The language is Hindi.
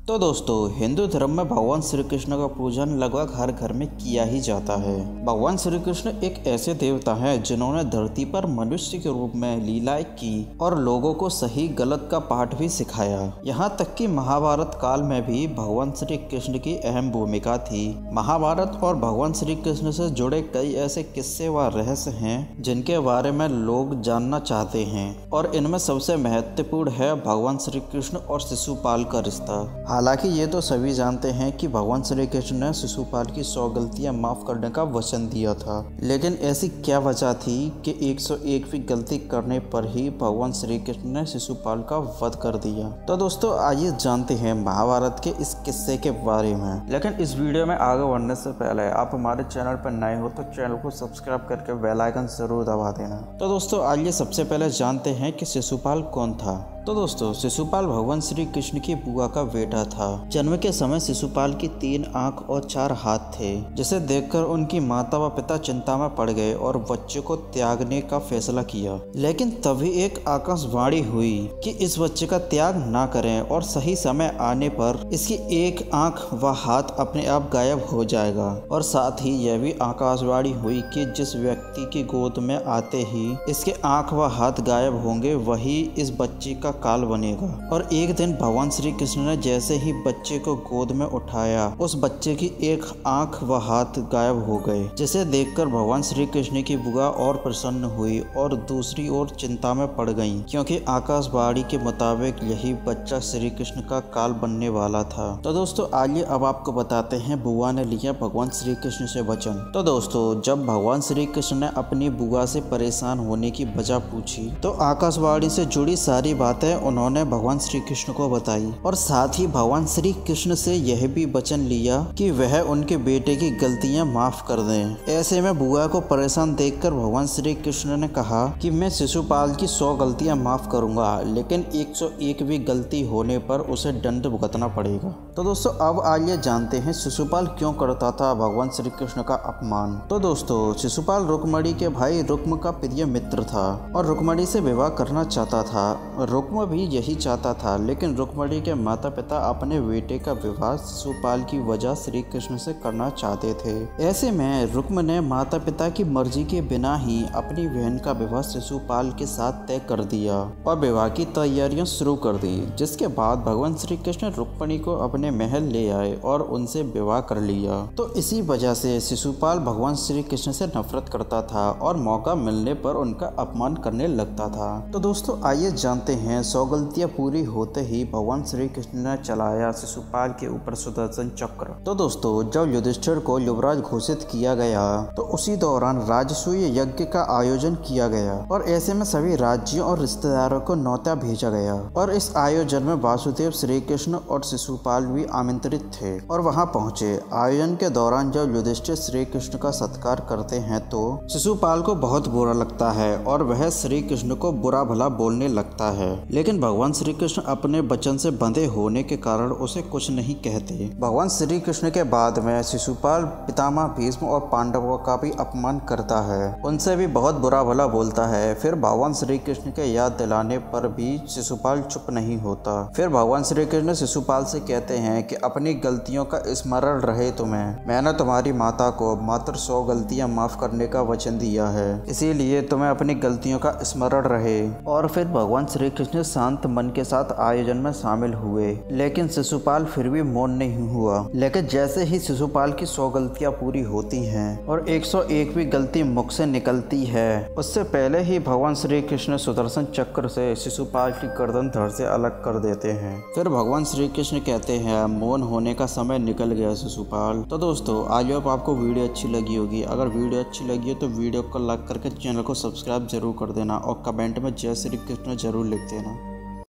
तो दोस्तों, हिंदू धर्म में भगवान श्री कृष्ण का पूजन लगभग हर घर में किया ही जाता है। भगवान श्री कृष्ण एक ऐसे देवता हैं जिन्होंने धरती पर मनुष्य के रूप में लीलाएं की और लोगों को सही गलत का पाठ भी सिखाया। यहाँ तक कि महाभारत काल में भी भगवान श्री कृष्ण की अहम भूमिका थी। महाभारत और भगवान श्री कृष्ण से जुड़े कई ऐसे किस्से व रहस्य हैं जिनके बारे में लोग जानना चाहते हैं, और इनमें सबसे महत्वपूर्ण है भगवान श्री कृष्ण और शिशुपाल का रिश्ता। हालांकि ये तो सभी जानते हैं कि भगवान श्री कृष्ण ने शिशुपाल की 100 गलतियां माफ करने का वचन दिया था, लेकिन ऐसी क्या वजह थी कि 101वीं गलती करने पर ही भगवान श्री कृष्ण ने शिशुपाल का वध कर दिया। तो दोस्तों, आइए जानते हैं महाभारत के इस किस्से के बारे में। लेकिन इस वीडियो में आगे बढ़ने से पहले आप हमारे चैनल पर नए हो तो चैनल को सब्सक्राइब करके बेल आइकन जरूर दबा देना। तो दोस्तों, आइए सबसे पहले जानते हैं कि शिशुपाल कौन था। तो दोस्तों, शिशुपाल भगवान श्री कृष्ण की बुआ का बेटा था। जन्म के समय शिशुपाल की 3 आंख और 4 हाथ थे, जिसे देखकर उनकी माता व पिता चिंता में पड़ गए और बच्चे को त्यागने का फैसला किया। लेकिन तभी एक आकाशवाणी हुई कि इस बच्चे का त्याग ना करें और सही समय आने पर इसकी 1 आंख व हाथ अपने आप गायब हो जाएगा। और साथ ही यह भी आकाशवाणी हुई कि जिस व्यक्ति की गोद में आते ही इसके आंख व हाथ गायब होंगे, वही इस बच्चे का काल बनेगा। और एक दिन भगवान श्री कृष्ण ने जैसे ही बच्चे को गोद में उठाया, उस बच्चे की 1 आंख व हाथ गायब हो गए, जिसे देखकर भगवान श्री कृष्ण की बुआ और प्रसन्न हुई और दूसरी ओर चिंता में पड़ गईं, क्योंकि आकाशवाणी के मुताबिक यही बच्चा श्री कृष्ण का काल बनने वाला था। तो दोस्तों, आइए अब आपको बताते हैं बुआ ने लिया भगवान श्री कृष्ण से वचन। तो दोस्तों, जब भगवान श्री कृष्ण ने अपनी बुआ से परेशान होने की वजह पूछी तो आकाशवाणी से जुड़ी सारी बातें उन्होंने भगवान श्री कृष्ण को बताई, और साथ ही भगवान श्री कृष्ण से यह भी वचन लिया कि वह उनके बेटे की गलतियां माफ कर दें। ऐसे में बुआ को परेशान देखकर भगवान श्री कृष्ण ने कहा कि मैं शिशुपाल की 100 गलतियां माफ करूंगा, लेकिन 101वीं गलती होने पर उसे दंड भुगतना पड़ेगा। तो दोस्तों, अब आइए जानते हैं शिशुपाल क्यों करता था भगवान श्री कृष्ण का अपमान। तो दोस्तों, शिशुपाल रुक्मणी के भाई रुक्म का प्रिय मित्र था और रुक्मणी से विवाह करना चाहता था। रुक्म भी यही चाहता था, लेकिन रुक्मणी के माता पिता अपने बेटे का विवाह शिशुपाल की वजह श्री कृष्ण से करना चाहते थे। ऐसे में रुक्म ने माता पिता की मर्जी के बिना ही अपनी बहन का विवाह शिशुपाल के साथ तय कर दिया और विवाह की तैयारियां शुरू कर दी, जिसके बाद भगवान श्री कृष्ण रुक्मणी को अपने महल ले आए और उनसे विवाह कर लिया। तो इसी वजह से शिशुपाल भगवान श्री कृष्ण से नफरत करता था और मौका मिलने पर उनका अपमान करने लगता था। तो दोस्तों, आइए जानते हैं 100 गलतियां पूरी होते ही भगवान श्री कृष्ण ने चलाया शिशुपाल के ऊपर सुदर्शन चक्र। तो दोस्तों, जब युधिष्ठिर को युवराज घोषित किया गया तो उसी दौरान राजसूय यज्ञ का आयोजन किया गया, और ऐसे में सभी राज्यों और रिश्तेदारों को न्योता भेजा गया। और इस आयोजन में वासुदेव, श्री कृष्ण और शिशुपाल भी आमंत्रित थे और वहां पहुंचे। आयोजन के दौरान जब युधिष्ठिर श्री कृष्ण का सत्कार करते हैं तो शिशुपाल को बहुत बुरा लगता है और वह श्री कृष्ण को बुरा भला बोलने लगता है, लेकिन भगवान श्री कृष्ण अपने वचन से बंधे होने के कारण उसे कुछ नहीं कहते। भगवान श्री कृष्ण के बाद में शिशुपाल पितामह भीष्म और पांडवों का भी अपमान करता है, उनसे भी बहुत बुरा भला बोलता है। फिर भगवान श्री कृष्ण के याद दिलाने पर भी शिशुपाल चुप नहीं होता। फिर भगवान श्री कृष्ण शिशुपाल से कहते हैं कि अपनी गलतियों का स्मरण रहे तुम्हें। मैंने तुम्हारी माता को मात्र 100 गलतियां माफ करने का वचन दिया है, इसीलिए तुम्हें अपनी गलतियों का स्मरण रहे। और फिर भगवान श्री कृष्ण शांत मन के साथ आयोजन में शामिल हुए, लेकिन शिशुपाल फिर भी मौन नहीं हुआ। लेकिन जैसे ही शिशुपाल की 100 गलतियां पूरी होती हैं और 101वीं गलती मुख से निकलती है, उससे पहले ही भगवान श्री कृष्ण सुदर्शन चक्र से शिशुपाल की गर्दन धड़ से अलग कर देते हैं। फिर भगवान श्री कृष्ण कहते हैं, मौन होने का समय निकल गया शिशुपाल। तो दोस्तों, आई होप आपको वीडियो अच्छी लगी होगी। अगर वीडियो अच्छी लगी हो तो वीडियो को लाइक करके चैनल को सब्सक्राइब जरूर कर देना और कमेंट में जय श्री कृष्ण जरूर लिख देना।